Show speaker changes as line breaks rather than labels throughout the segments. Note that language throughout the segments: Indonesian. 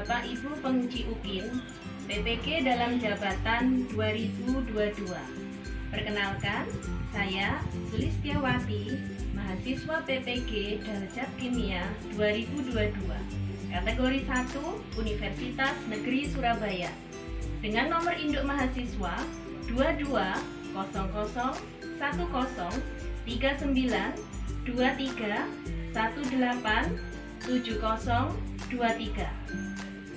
Bapak Ibu penguji UKIN, PPG dalam jabatan 2022. Perkenalkan, saya Sulistiawati, mahasiswa PPG Daljat Kimia 2022, kategori 1 Universitas Negeri Surabaya, dengan nomor induk mahasiswa 22001023187023.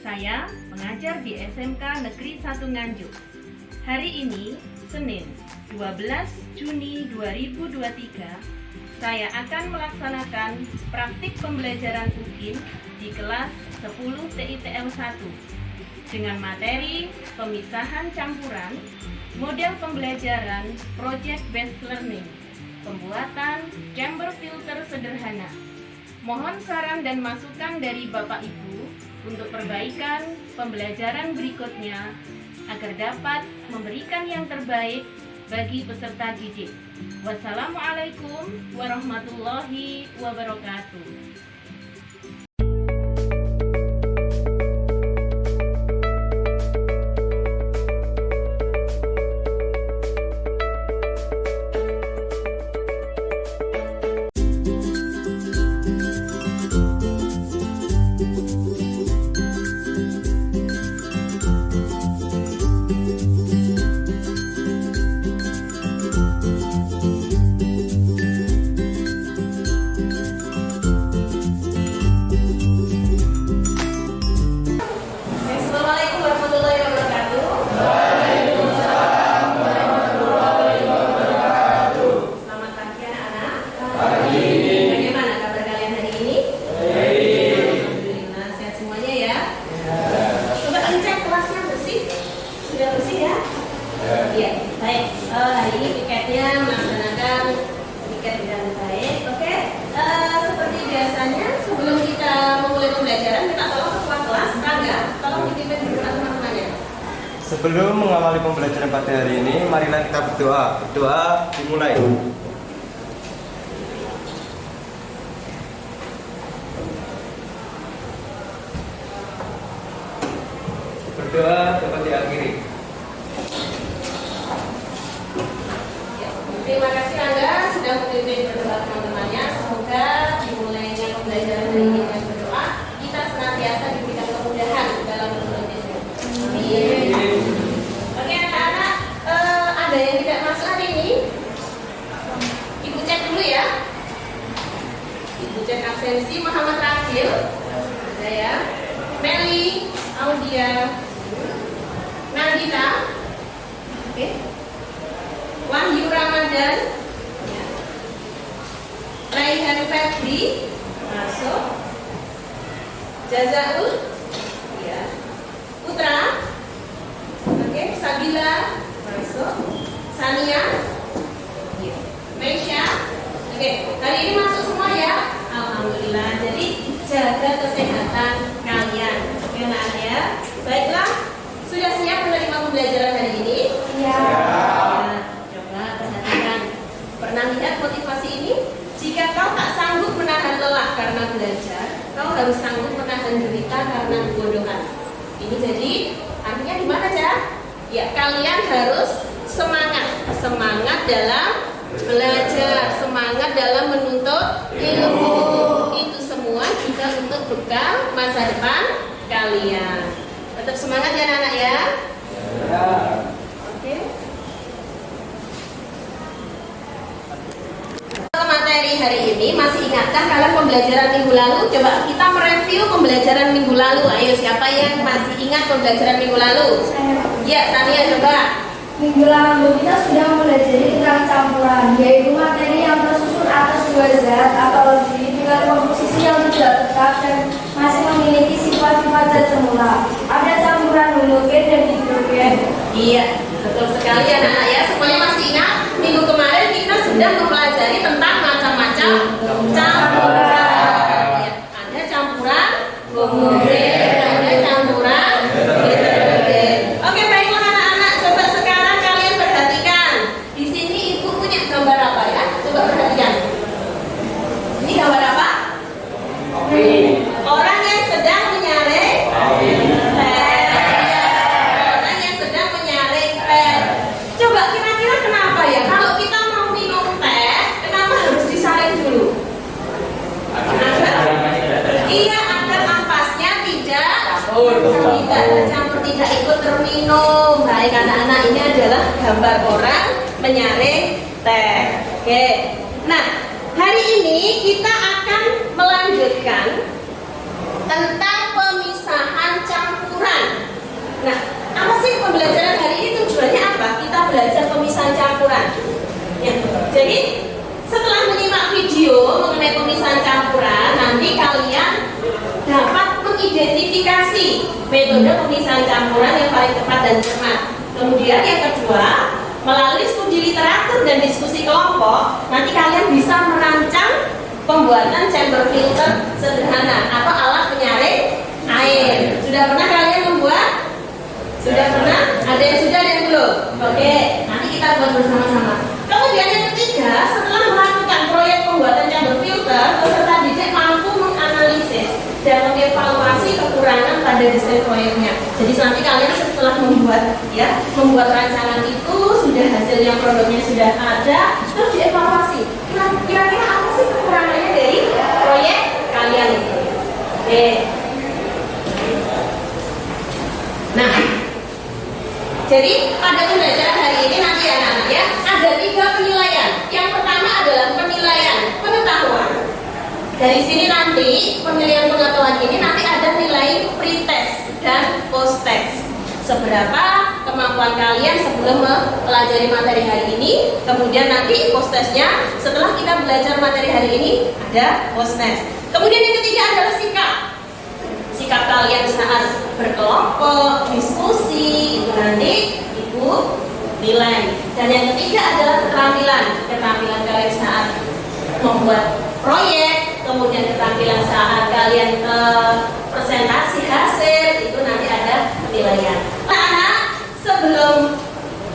Saya mengajar di SMK Negeri 1 Nganjuk. Hari ini, Senin 12 Juni 2023, saya akan melaksanakan praktik pembelajaran UKIN di kelas 10 TITL 1 dengan materi pemisahan campuran, model pembelajaran Project Based Learning, pembuatan chamber filter sederhana. Mohon saran dan masukan dari Bapak Ibu untuk perbaikan pembelajaran berikutnya agar dapat memberikan yang terbaik bagi peserta didik. Wassalamualaikum warahmatullahi wabarakatuh. Iya, baik. Hari ini piketnya melaksanakan piket dengan baik. Oke, seperti biasanya sebelum kita memulai pembelajaran, kita tolong ketua kelas, Rangga, tolong dipimpin berdoa teman-temannya.
Sebelum mengawali pembelajaran pada hari ini, marilah kita berdoa. Berdoa dimulai. Berdoa dapat diakhiri.
Terima kasih Rangga sudah memimpin berdoa teman-temannya. Semoga dimulainya pembelajaran hari ini dengan berdoa, kita senantiasa diberikan kemudahan dalam menuntut ilmu. Amin. Oke anak-anak, ada yang tidak masuk hari ini? Ibu cek dulu ya. Ibu cek absensi. Muhammad Rafil, ada ya. Meli, Audia, Nandita, oke. Wahyu Ramadan, ya. Raihan Febri, masuk. Jazaul, ya. Putra, oke. Sabila, masuk. Sania, ya. Meisha, oke. Hari ini masuk semua ya. Alhamdulillah. Jadi jaga kesehatan kalian, ya. Baiklah, sudah siap menerima pembelajaran hari ini?
Ya.
Pernah lihat motivasi ini? Jika kau tak sanggup menahan lelah karena belajar, kau harus sanggup menahan derita karena kebodohan. Ini jadi artinya gimana aja? Ya, kalian harus semangat dalam belajar, semangat dalam menuntut ilmu. Itu semua juga untuk bekal masa depan kalian. Tetap semangat ya anak-anak ya. Oke. Materi hari ini, masih ingatkah kalian pembelajaran minggu lalu? Coba kita mereview pembelajaran minggu lalu. Ayo, siapa yang masih ingat pembelajaran minggu lalu?
Saya.
Ya, Tania coba.
Minggu lalu kita sudah mempelajari tentang campuran, yaitu materi yang tersusun atas dua zat atau lebih dengan komposisi yang tidak tetap dan masih memiliki sifat-sifat zat semula. Ada campuran homogen dan hidrogen.
Iya, betul sekali anak-anak ya. Semuanya masih ingat? Minggu kemarin kita sudah mempelajari tentang macam-macam campuran. Ya, ada campuran homogen, ada campuran hidrogen. Oke, baiklah anak-anak. Coba sekarang kalian perhatikan. Di sini ibu punya gambar apa ya? Coba perhatikan. Ini gambar apa? Orang yang sedang menyaring baik anak-anak, ini adalah gambar orang menyaring teh. Oke. Nah, hari ini kita akan melanjutkan tentang pemisahan campuran. Nah, apa sih pembelajaran hari ini, tujuannya apa? Kita belajar pemisahan campuran. Ya. Jadi setelah menyimak video mengenai pemisahan campuran, nanti kalian dapat mengidentifikasi metode pemisahan campuran yang paling tepat dan cermat. Kemudian yang kedua, melalui studi literatur dan diskusi kelompok, nanti kalian bisa merancang pembuatan chamber filter sederhana atau alat penyaring air. Sudah pernah kalian membuat? Sudah pernah? Ada yang sudah, ada yang belum? Oke, nanti kita buat bersama-sama. Kemudian yang ketiga, setelah melakukan proyek pembuatan chamber filter, peserta didik mampu menganalisis dan mengevaluasi kekurangan pada desain proyeknya. Jadi nanti kalian setelah membuat rancangan itu, sudah hasilnya, produknya sudah ada, terus dievaluasi. Kira-kira apa sih kekurangannya dari proyek kalian itu? Oke. Nah, jadi pada pembelajaran hari ini nanti anak-anak ya, ada 3 penilaian. Yang pertama adalah penilaian pengetahuan. Dari sini nanti penilaian pengetahuan ini nanti ada nilai pretest dan post-test. Seberapa kemampuan kalian sebelum mempelajari materi hari ini, kemudian nanti post-testnya setelah kita belajar materi hari ini ada post-test. Kemudian yang ketiga adalah sikap kalian saat berkelompok, diskusi, itu nanti Ibu nilai. Dan yang ketiga adalah keterampilan kalian saat membuat proyek, kemudian keterampilan saat kalian presentasi hasil, itu nanti ada penilaian. Anak-anak, sebelum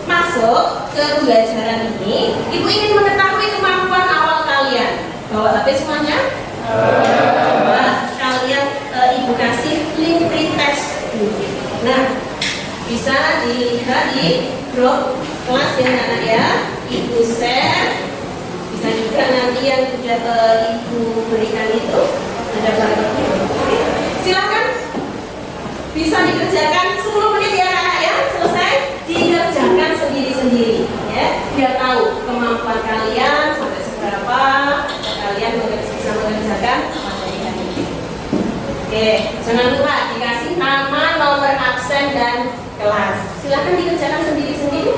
masuk ke pembelajaran ini, Ibu ingin mengetahui kemampuan awal kalian. Bawa HP semuanya? Coba kalian Ibu kasih link pretest. Nah, bisa dilihat di grup kelas ya anak-anak ya. Ibu share. Bisa juga nanti yang sudah Ibu berikan itu ada barangnya. Silakan, bisa dikerjakan 10 menit ya anak-anak ya. Selesai dikerjakan sendiri-sendiri ya. Biar tahu kemampuan kalian sampai seberapa kalian bisa mengerjakan materi hari ini. Oke, jangan lupa dikasih nama, nomor absen dan kelas. Silakan dikerjakan sendiri-sendiri.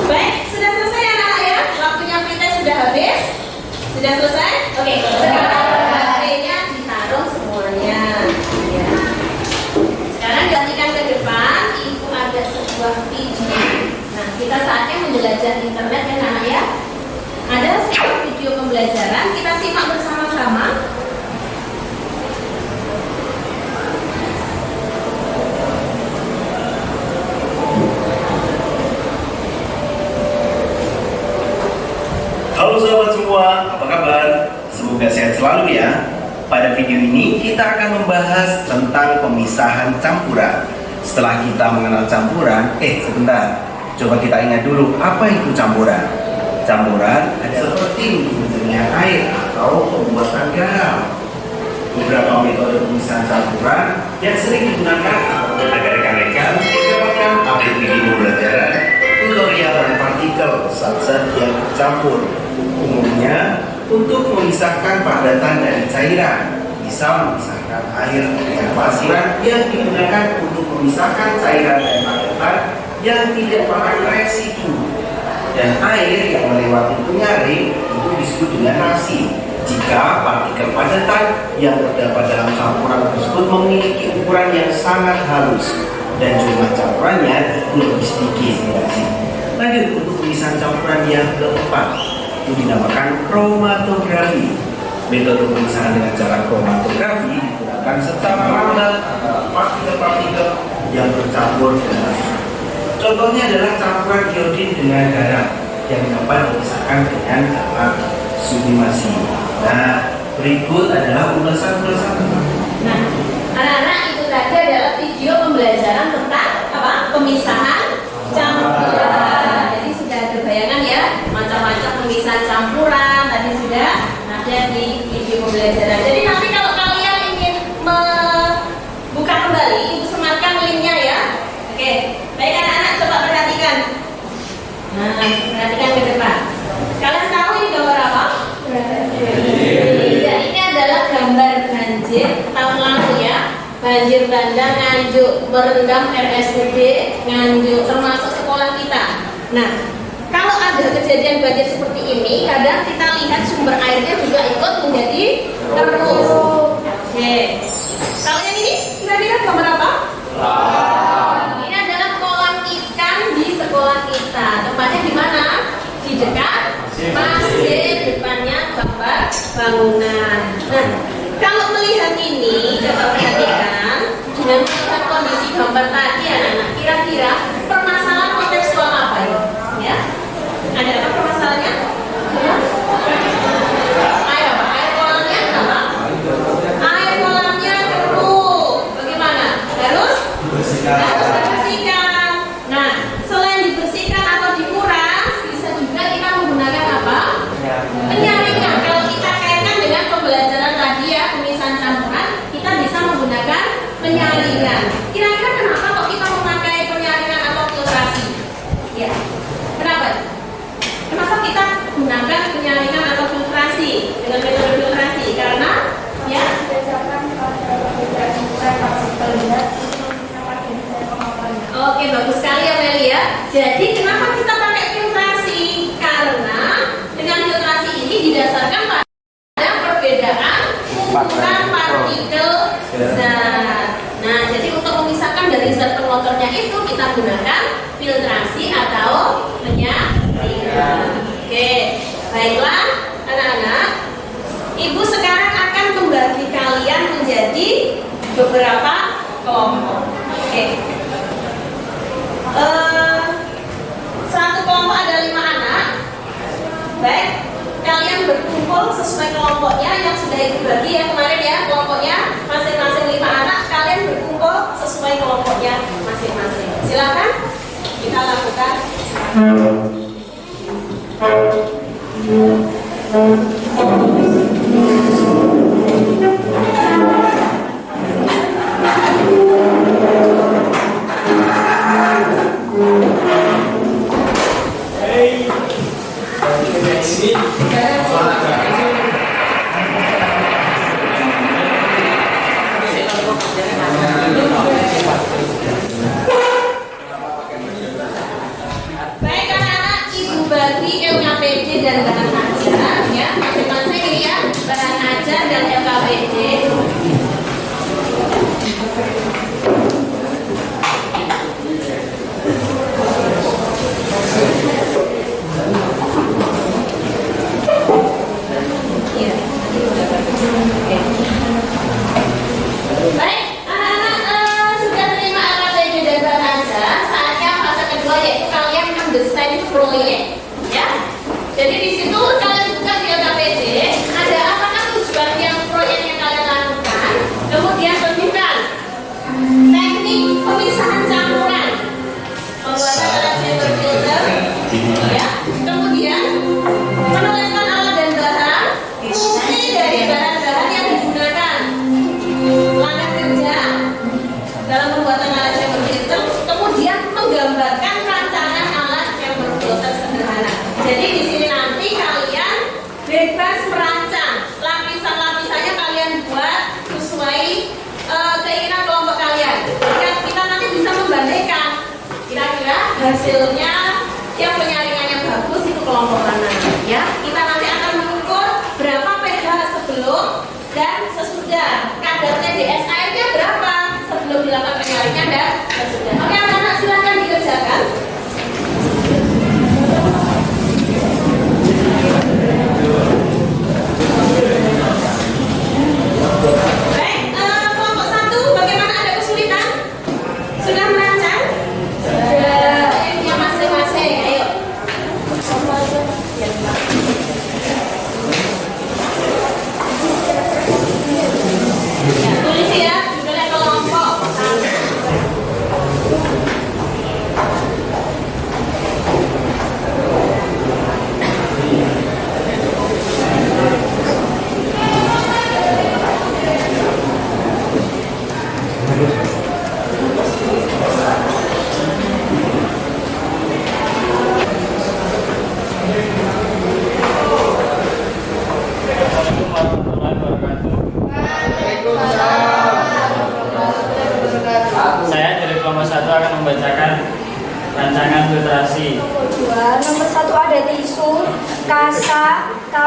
Baik, sudah selesai anak-anak ya? Waktunya pretest sudah habis? Sudah selesai? Oke, sekarang HP-nya ditaruh semuanya ya. Sekarang gantikan ke depan, Ibu ada sebuah video. Nah, kita saatnya menjelajah internet ya anak-anak ya. Ada sebuah video pembelajaran, kita simak bersama-sama.
Halo sahabat semua, apa kabar? Semoga sehat selalu ya. Pada video ini kita akan membahas tentang pemisahan campuran. Setelah kita mengenal campuran, sebentar, coba kita ingat dulu apa itu campuran. Campuran adalah seperti bentuknya air atau pembuatan garam. Beberapa metode pemisahan campuran yang sering digunakan agar rekan-rekan mendapatkan update video pembelajaran tutorial dan partikel zat-zat yang tercampur. Umumnya untuk memisahkan padatan dari cairan, bisa memisahkan air dengan pasir yang digunakan untuk memisahkan cairan dan padatan yang tidak pernah residu. Dan air yang melewati penyaring itu disebut dengan rasi. Jika partikel padatan yang terdapat dalam campuran tersebut memiliki ukuran yang sangat halus dan jumlah campurannya itu lebih sedikit. Lanjut untuk pemisahan campuran yang keempat, itu dinamakan kromatografi. Metode pemisahan dengan cara kromatografi digunakan secara random antara partikel-partikel yang bercampur dengan contohnya adalah campuran iodin dengan garam yang dapat dipisahkan dengan alat sublimasi. Nah, berikut adalah ulasan-ulasan.
Nah, anak-anak, itu tadi adalah video pembelajaran tentang apa? Pemisahan campuran. Jadi sudah ada bayangan ya pemesanan campuran tadi sudah ada di video pembelajaran. Jadi nanti kalau kalian ingin membuka kembali, Ibu sematkan linknya ya. Oke, baik anak-anak, coba perhatikan. Nah, perhatikan ke depan. Kalian tahu ini gambar apa? Ya, ini adalah gambar banjir tahun lalu ya. Banjir bandang Nganjuk merendam RSUD Nganjuk termasuk sekolah kita. Nah, kalau ada kejadian banjir seperti ini, kadang kita lihat sumber airnya juga ikut menjadi keruh. Oke. Kalau yang ini kira-kira gambar apa? Ini adalah kolam ikan di sekolah kita. Tempatnya di mana? Di dekat masjid, depannya gambar bangunan. Nah, kalau melihat ini, coba perhatikan dengan melihat kondisi gambar tadi anak-anak, kira-kira permasalahan kontekstual apa ini? Ya, ada apa permasalahannya? Air apa? Air kolamnya apa? Air kolamnya keruh. Bagaimana? Harus dibersihkan. Nah, selain dibersihkan atau dikuras, bisa juga kita menggunakan apa? Penyaringan. Kalau kita kaitkan dengan pembelajaran tadi ya, pemisahan campuran, kita bisa menggunakan penyaringan. Kira-kira kenapa kok kita memakai penyaringan atau filtrasi? Ya, kenapa? Kenapa kita gunakan penyaringan atau filtrasi dengan metode filtrasi? Karena ya, oke, bagus sekali ya Meli ya. Jadi kenapa kita pakai filtrasi? Karena dengan filtrasi ini didasarkan pada perbedaan ukuran partikel zat. Nah, jadi untuk memisahkan dari zat pengotornya itu kita gunakan filtrasi atau penyaringan. Oke, baiklah anak-anak. Ibu sekarang akan membagi kalian menjadi beberapa kelompok. Oke. Satu kelompok ada 5 anak. Baik, kalian berkumpul sesuai kelompoknya yang sudah ibu bagi ya kemarin ya, kelompoknya masing-masing 5 anak. Kalian berkumpul sesuai kelompoknya masing-masing. Silakan kita lakukan. Baik anak-anak, ibu bagi LKPD dan bahan ajar ya, masing-masing ini ya, bahan ajar dan LKPD. Baik, anak-anak sudah terima LKPD dan bahan ajar. Saatnya fase kedua yaitu kalian mendesain proyek, ya. Jadi di situ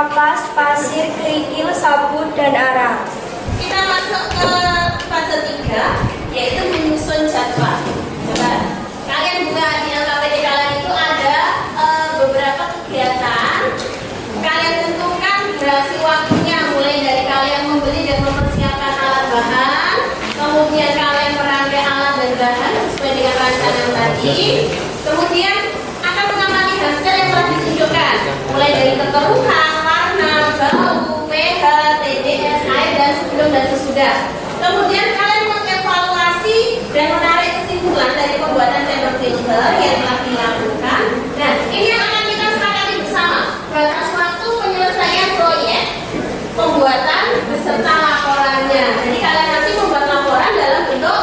amplas, pasir, kerikil, sabun, dan arang.
Kita masuk ke fase 3, yaitu menyusun jadwal. Coba kalian buka di LKPD kalian itu ada beberapa kegiatan. Kalian tentukan durasi waktunya, mulai dari kalian membeli dan mempersiapkan alat bahan, kemudian kalian merangkai alat dan bahan sesuai dengan rancangan tadi, kemudian akan mengamati hasil yang telah ditunjukkan, mulai dari kekeruhan, warna, bau, pH, TDS, air, dan sebelum dan sesudah. Kemudian kalian mengevaluasi dan menarik kesimpulan dari pembuatan chamber filter yang telah dilakukan. Nah, ini yang akan kita sepakati bersama. Batas waktu penyelesaian proyek, pembuatan beserta laporannya. Jadi kalian nanti membuat laporan dalam bentuk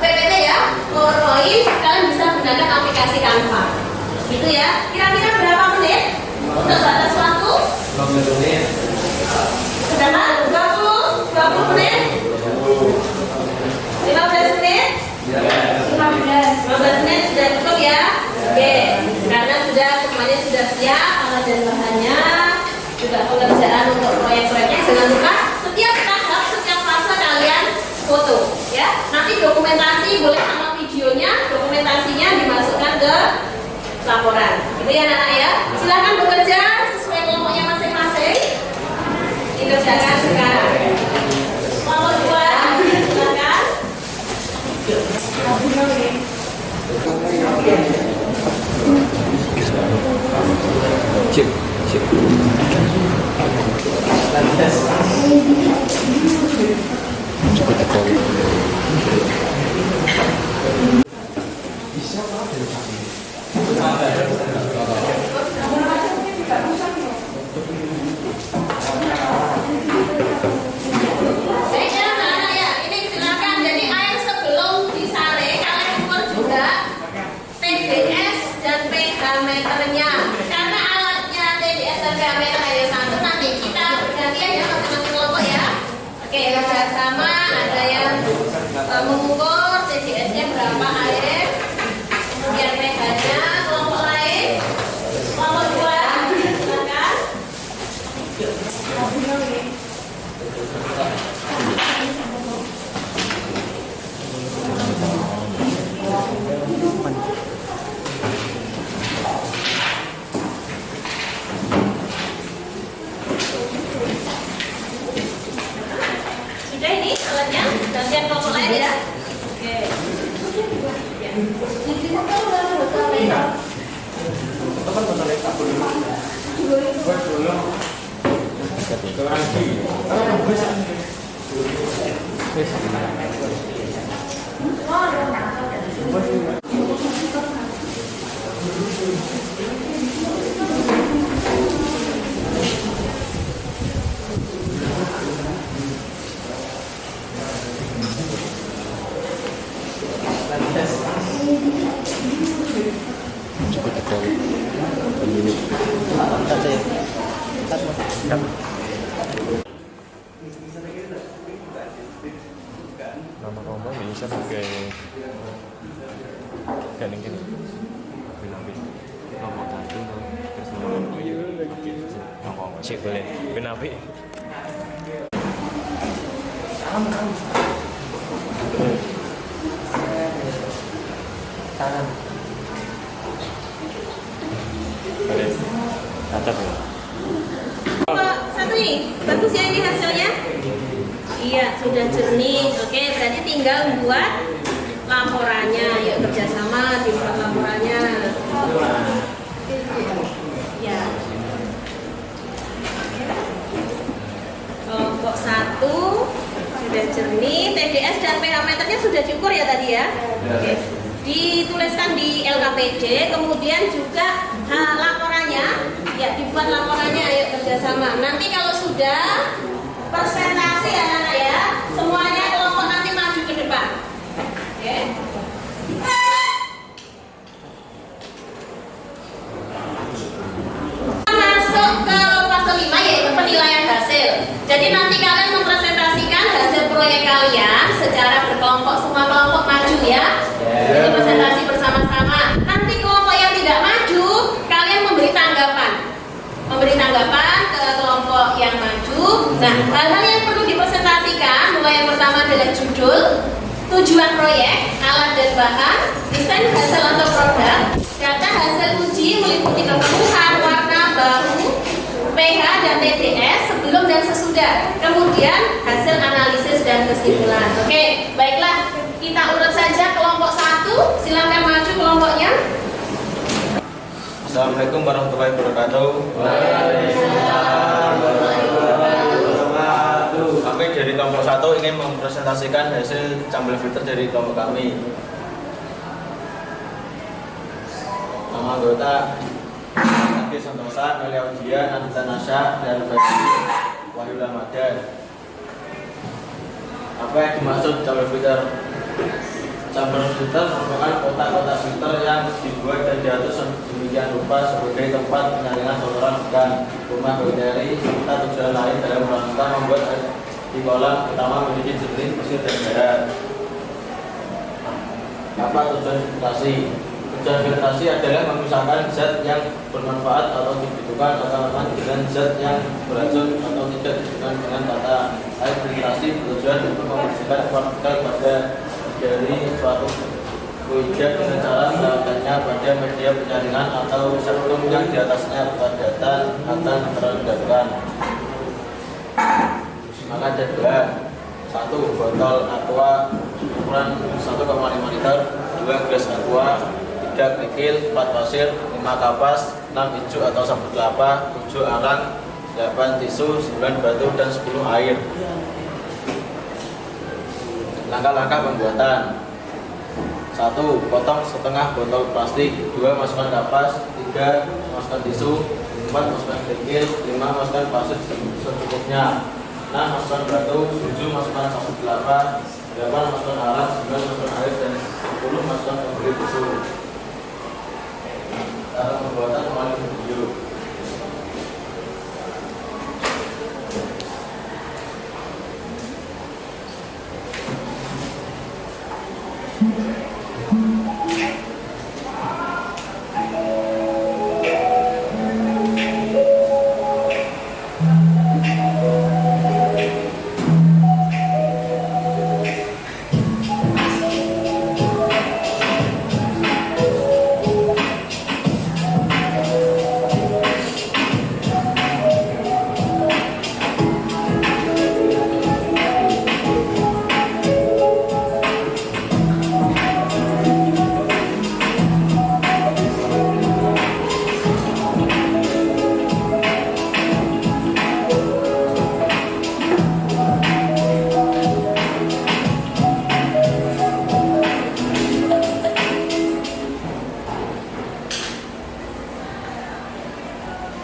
PPT ya, PowerPoint. Kalian bisa menggunakan aplikasi Canva. Gitu ya. Kira-kira berapa menit untuk batas waktu?
20 menit.
Berapa? 20 menit? 15 menit? 15 menit sudah cukup ya? Oke, karena semuanya sudah siap, alat dan bahannya, juga pengerjaan untuk proyek-proyeknya. Jangan lupa setiap tahap, setiap fase kalian foto ya. Nanti dokumentasi boleh sama videonya, dokumentasinya dimasukkan ke laporan. Gitu ya anak-anak ya. Silakan bekerja sesuai kelompoknya masing-masing. Dikerjakan sekarang. Kelompok 2, silakan.
Cip, cip. Cukup tekol.
Baik ya anak-anak ya, ini silakan. Jadi air sebelum disaring kalian ukur juga TDS dan pH meternya. Karena alatnya TDS dan pH meter hanya satu, nanti kita bergantian ya masing-masing kelompok ya. Oke, kerja sama, ada yang mengukur TDS-nya berapa air, kemudian pH-nya. Kelompok lain, kelompok 2, silakan. Sudah ini alatnya, gantian kelompok lain ya. Oke. Ya.
Cukup tekol. Nama kelompok Indonesia sebagai gandeng gini. Nomor 1 terus nomor 2 nomor cek boleh benapi. Tangan. Boleh. Catat ya.
Pak Satri, bagus ya ini hasilnya? Iya, sudah jernih. Oke, berarti tinggal buat laporannya. Yuk kerjasama dibuat laporannya. Ya. Kelompok 1 sudah jernih. TDS dan pH meternya sudah diukur ya tadi ya? Oke. Dituliskan di LKPD, kemudian juga laporannya, ya dibuat laporannya, ayo kerjasama. Nanti kalau sudah presentasi anak-anak ya, semuanya kelompok nanti maju ke depan. Oke. Masuk ke fase 5 yaitu penilaian hasil. Jadi nanti kalian mempresentasikan hasil proyek kalian secara berkelompok, semua kelompok maju ya. Jadi presentasi bersama-sama. Nanti kelompok yang tidak maju, kalian memberi tanggapan. Nah, hal-hal yang perlu dipresentasikan mulai yang pertama adalah judul, tujuan proyek, alat dan bahan, desain hasil atau produk, data hasil uji meliputi kebutuhan, warna, bahu, pH dan TDS sebelum dan sesudah. Kemudian hasil analisis dan kesimpulan. Oke, baiklah, kita urut saja kelompok 1. Silakan maju kelompoknya.
Assalamualaikum warahmatullahi wabarakatuh. Kami dari kelompok 1 ingin mempresentasikan hasil sampel filter dari kelompok kami. Nama anggota Adi Santosa, Melia Udia, Nadita Nasya, dan Febri Wahyu Ramadan. Apa yang dimaksud sampel filter? Sampel filter merupakan kotak-kotak filter yang dibuat dan diatur sedemikian rupa sebagai tempat penyaringan kotoran ikan, rumah bakteri, serta tujuan lain dalam rangka membuat di kolam utama memiliki jernih, bersih dan sehat. Apa tujuan filtrasi? Tujuan filtrasi adalah memisahkan zat yang bermanfaat atau dibutuhkan atau dengan zat yang beracun atau tidak dibutuhkan dengan kata. Air filtrasi bertujuan untuk membersihkan partikel pada dari suatu fluida dengan cara meletakkannya pada media penyaringan atau sebelum yang di atasnya padatan akan terendapkan. Maka ada 1 botol aqua ukuran 1,5 liter, 2 gelas aqua, 3 kerikil, 4 pasir, 5 kapas, 6 hijau atau sabut kelapa, 7 arang, 8 tisu, 9 batu dan 10 air. Langkah-langkah pembuatan: 1. Potong setengah botol plastik, 2. Masukkan kapas, 3. Masukkan tisu, 4. Masukkan kerikil, 5. Masukkan pasir secukupnya, 6. Masukkan batu, 7. Masukkan sabut kelapa, 8. Masukkan arang, 9. Masukkan air, dan 10. Masukkan pemberi tisu. Cara pembuatan kembali ke video.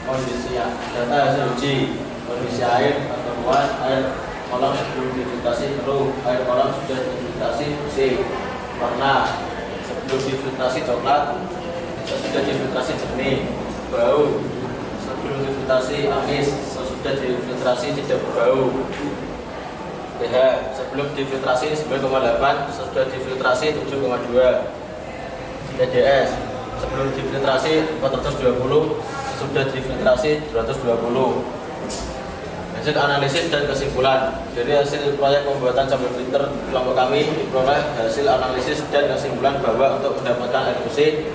Kondisi data hasil uji, kondisi air atau luas air kolam sebelum difiltrasi keruh, air kolam sudah difiltrasi bersih, warna sebelum difiltrasi coklat, sesudah difiltrasi jernih, bau sebelum difiltrasi amis, sesudah difiltrasi tidak berbau, pH sebelum difiltrasi 9,8, sesudah difiltrasi 7,2, TDS sebelum difiltrasi 420, sudah difiltrasi 220. Hasil analisis dan kesimpulan. Dari hasil proyek pembuatan sampel filter kelompok kami diperoleh hasil analisis dan kesimpulan bahwa untuk mendapatkan air bersih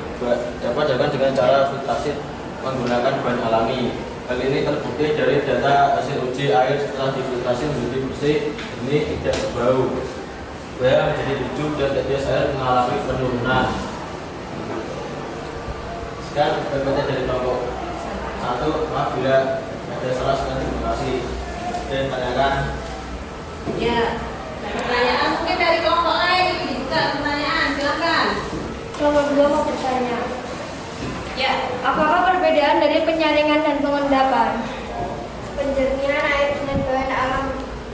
dapat dilakukan dengan cara filtrasi menggunakan bahan alami. Hal ini terbukti dari data hasil uji air setelah difiltrasi menjadi bersih, ini tidak berbau, pH menjadi 7 dan TDS air mengalami penurunan. Sekian PPT dari kelompok 1. Maaf bila ada salah, sekali terima kasih. Dan tanyakan.
Ya, pertanyaan mungkin dari kelompok lain ini dibuka pertanyaan, silakan.
Kelompok 2 mau bertanya.
Ya,
Apakah perbedaan dari penyaringan dan pengendapan? Penjernihan air dengan bahan alam,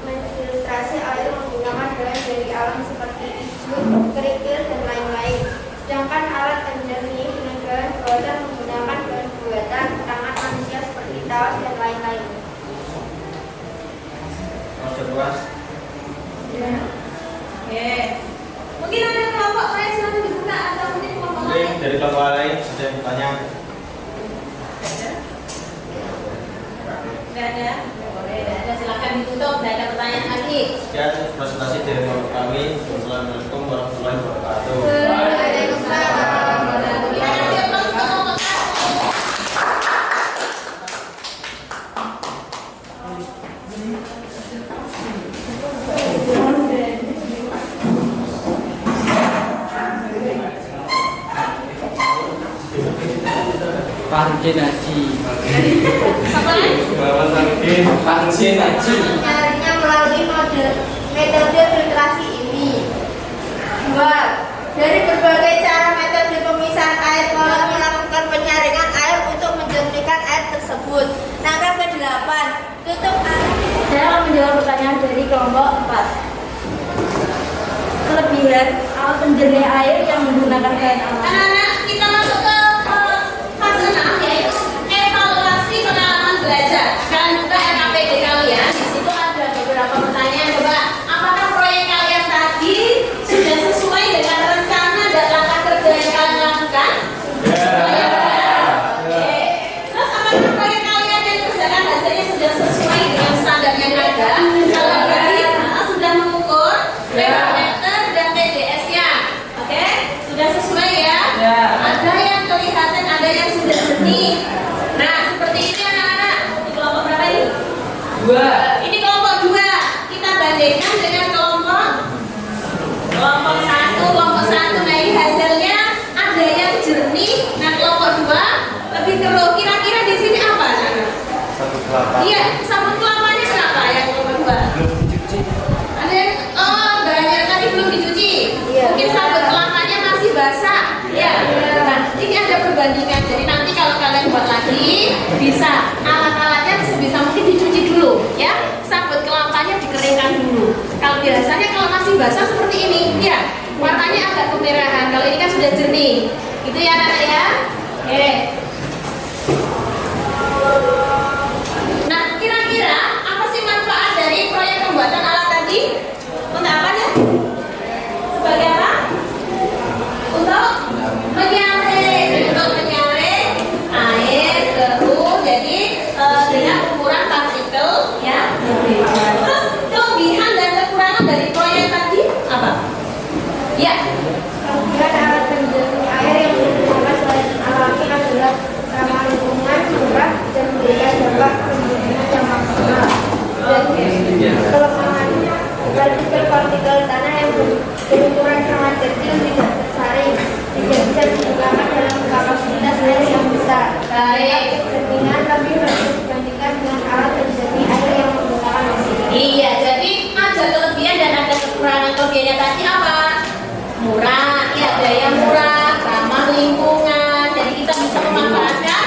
menfiltrasi air menggunakan bahan dari alam seperti hijau, kerikil, dan lain-lain. Sedangkan alat penjernih dengan bahan buatan menggunakan bahan buatan tangan manusia seperti tawas dan lain-lain.
Luas.
Ya.
oke. Mungkin ada kelompok lain silakan dibuka atau mungkin kelompok
Mungkin
lain.
dari kelompok lain sudah bertanya.
Nggak ada? Nggak boleh. Nggak ada. Silakan ditutup. Nggak ada pertanyaan lagi.
Sekian presentasi dari kami. Wassalamualaikum warahmatullahi wabarakatuh.
Waalaikumsalam. Kita kasih aplaus untuk kelompok satu.
Pangkin Haji.
Siapa lagi?
Pangkin Haji.
Penyaringan melalui metode filtrasi ini. 2. Dari berbagai cara metode pemisahan air kolom melakukan penyaringan air untuk menjernihkan air tersebut. Langkah ke-8, tutup air. Saya akan menjawab pertanyaan dari kelompok 4. Kelebihan alat penjernih air yang menggunakan bahan alam.
Anak-anak, kita masuk ke fase 6, yaitu evaluasi pengalaman belajar. Kalian buka RKPD kalian, di situ ada beberapa pertanyaan. Coba, apakah proyek kalian tadi sudah sesuai dengan rencana dan langkah kerja yang kalian lakukan? Oke. Terus apakah proyek kalian yang dikerjakan hasilnya sudah sesuai dengan standar yang ada? Kalau tadi sudah mengukur parameter dan TDS-nya. Oke, sudah sesuai ya? Ada yang kelihatan, ada yang sudah jernih. Nah, seperti ini anak-anak. Di kelompok berapa ini? 2. Ini kelompok 2. Kita bandingkan dengan kelompok 1. Kelompok 1, nah ini hasilnya ada yang jernih. Nah, kelompok 2 lebih keruh. Kira-kira di sini apa, anak-anak?
Satu kelapa.
Iya, sabut kelapanya kenapa yang kelompok 2?
Belum dicuci.
Ada yang banyak tadi belum dicuci. Mungkin sabut kelapanya masih basah. Ya. Nah, ini ada perbandingan. Jadi nanti kalau kalian buat lagi, bisa alat-alatnya sebisa mungkin dicuci dulu, ya. Sabut kelapanya dikeringkan dulu. Kalau biasanya kalau masih basah seperti ini, ya, warnanya agak kemerahan. Kalau ini kan sudah jernih. Gitu ya, anak ya. Oke. Nah, kira-kira apa sih manfaat dari proyek pembuatan alat tadi? Untuk apa ya? Sebagai apa? Untuk menyaring, air keruh. Jadi dengan ukuran partikel, ya. Terus kelebihan dan kekurangan dari proyek tadi apa? Ya.
Kemudian alat penjernih air yang digunakan selain alami adalah ramah lingkungan, murah, dan memberikan dampak pembunuhan yang maksimal. Dan kelemahannya, partikel-partikel tanah yang berukuran sangat kecil tidak tersaring, tidak bisa digunakan dalam kapasitas air yang besar.
Baik.
Kejernihan lebih bagus dibandingkan dengan alat penjernih air yang menggunakan mesin.
Iya, jadi ada kelebihan dan ada kekurangan. Kelebihannya tadi apa? Murah, ya, daya murah, ramah lingkungan. Jadi kita bisa memanfaatkan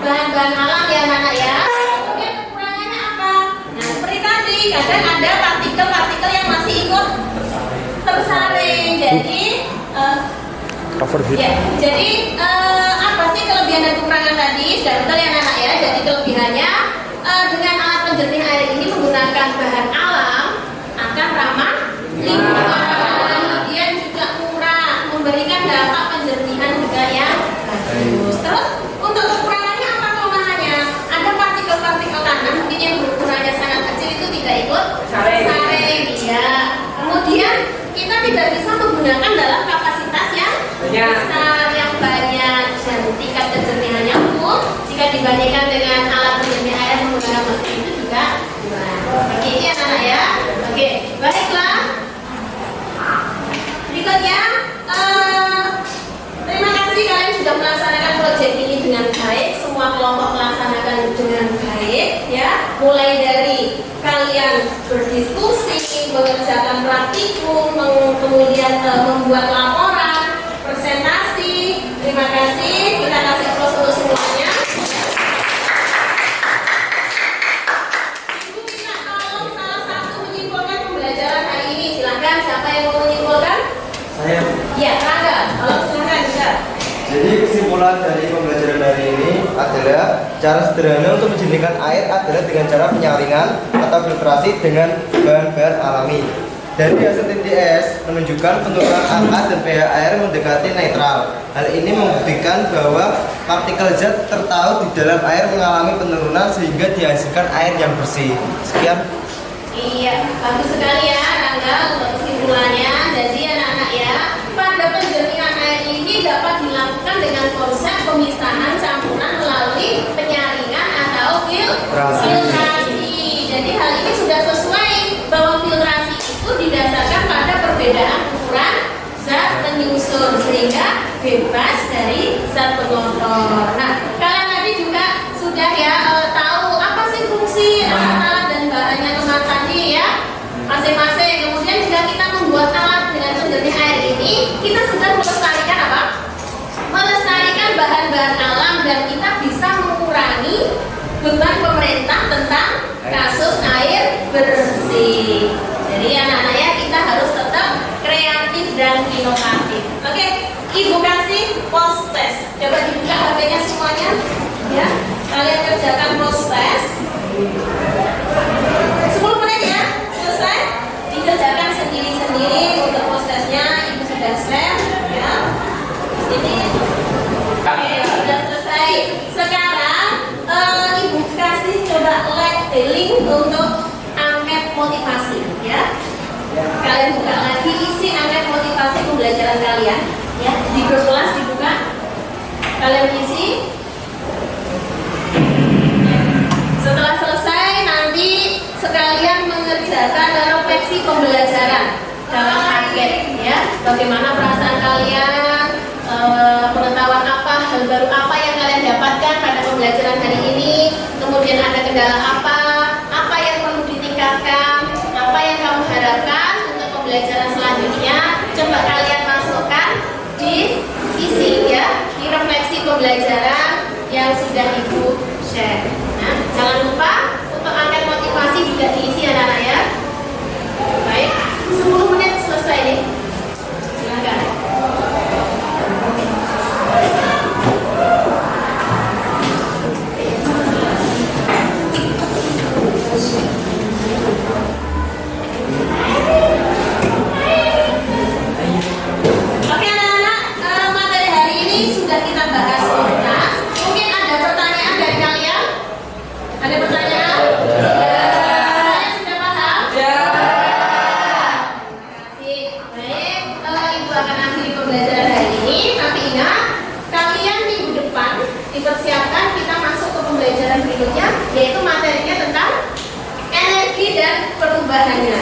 bahan-bahan alam ya anak ya. Kemudian kekurangannya apa? Nah, seperti tadi, kadang ada partikel-partikel yang masih ikut tersaring. Jadi ya, jadi apa sih kelebihan dan kekurangan tadi? Sudah betul ya anak ya. Jadi kelebihannya dengan alat penjernih air ini menggunakan bahan alam akan ramah lingkungan, kemudian juga murah, memberikan dampak penjernihan juga yang bagus. Terus untuk kekurangannya apa kelemahannya? Ada partikel-partikel tanah mungkin yang berukurannya sangat kecil itu tidak ikut tersaring, ya. Kemudian kita tidak bisa menggunakan dalam kapasitas yang besar, yang banyak, dan tingkat kejernihannya pun jika dibandingkan dengan alat penjernih air menggunakan mesin itu juga kurang. Seperti ini ya anak ya. Oke, baiklah. Berikutnya, terima kasih kalian sudah melaksanakan proyek ini dengan baik. Semua kelompok melaksanakan dengan baik, ya. Mulai dari kalian berdiskusi, mengerjakan praktikum, kemudian membuat laporan, presentasi. Terima kasih. Kita kasih aplaus untuk semuanya. Ibu minta tolong salah satu menyimpulkan pembelajaran hari ini. Silakan, siapa yang mau menyimpulkan?
Saya.
Ya, Rangga. Tolong silakan juga.
Jadi kesimpulan dari pembelajaran hari ini adalah cara sederhana untuk menjernihkan air adalah dengan cara penyaringan atau filtrasi dengan bahan-bahan alami. Dari hasil TTS menunjukkan penurunan angka dan pH air mendekati netral. Hal ini membuktikan bahwa partikel zat tertaut di dalam air mengalami penurunan sehingga dihasilkan air yang bersih. Sekian.
Iya, bagus sekali ya Rangga untuk kesimpulannya. Jadi anak-anak ya, pada penjernihan air ini dapat dilakukan dengan konsep pemisahan campuran melalui penyaringan atau filtrasi. Jadi hal ini sudah sesuai bahwa filtrasi itu didasarkan pada perbedaan ukuran zat penyusun sehingga bebas dari zat pengotor. Nah, kalian tadi juga sudah ya tahu apa sih fungsi alat dan bahannya teman tadi ya masing-masing. Kemudian jika kita membuat alat dengan penjernih air ini, kita sudah melestarikan apa? Melestarikan bahan-bahan alam dan kita bisa mengurangi beban pemerintah tentang kasus air bersih. Jadi anak-anak ya, kita harus tetap kreatif dan inovatif. Oke, Ibu kasih post test. Coba dibuka HP-nya semuanya. Ya, kalian kerjakan post test. 10 menit ya, selesai. Dikerjakan sendiri-sendiri untuk post testnya. Ibu sudah share ya. Di sini. Oke, sudah selesai. Sekarang Ibu kasih coba link untuk angket motivasi ya. Kalian buka lagi isi angket motivasi pembelajaran kalian ya. Di grup kelas dibuka. Kalian isi. Setelah selesai nanti sekalian mengerjakan refleksi pembelajaran dalam angket ya. Bagaimana perasaan kalian, pengetahuan apa, hal baru apa yang kalian dapatkan pada pembelajaran hari ini, kemudian ada kendala apa yang perlu ditingkatkan, apa yang kamu harapkan untuk pembelajaran selanjutnya. Coba kalian masukkan di isi ya, di refleksi pembelajaran yang sudah Ibu share. Nah, jangan lupa untuk angkat motivasi juga diisi anak-anak ya. Baik, 10 menit selesai nih. Silakan. Oke anak-anak, materi hari ini sudah kita bahas tuntas. Mungkin ada pertanyaan dari kalian? Ada pertanyaan? Kalian sudah paham? Ya. Terima kasih. Baik, Ibu akan akhiri pembelajaran hari ini. Tapi ingat, kalian minggu depan dipersiapkan kita masuk ke pembelajaran berikutnya, yaitu materinya tentang energi dan perubahannya.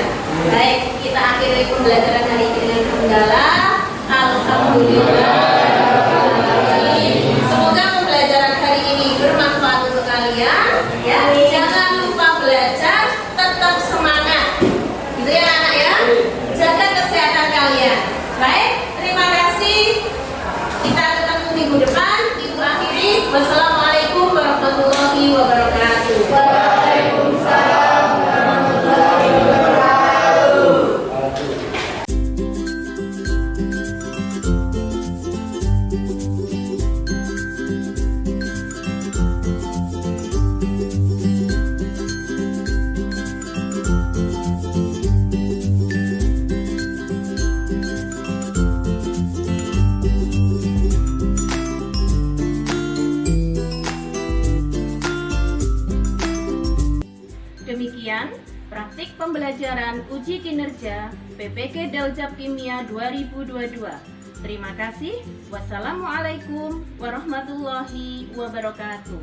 Baik, kita akhiri pembelajaran hari ini dengan hamdalah. Alhamdulillah. Semoga pembelajaran hari ini bermanfaat untuk kalian. Ya, jangan lupa belajar, tetap semangat. Gitu ya anak ya. Jaga kesehatan kalian. Baik, terima kasih. Kita ketemu minggu depan. Ibu akhiri. Wassalamualaikum warahmatullahi wabarakatuh.
Waalaikumsalam warahmatullahi wabarakatuh.
Demikian praktik pembelajaran uji kinerja PPK Daljab Kimia 2022. Terima kasih. Wassalamualaikum warahmatullahi wabarakatuh.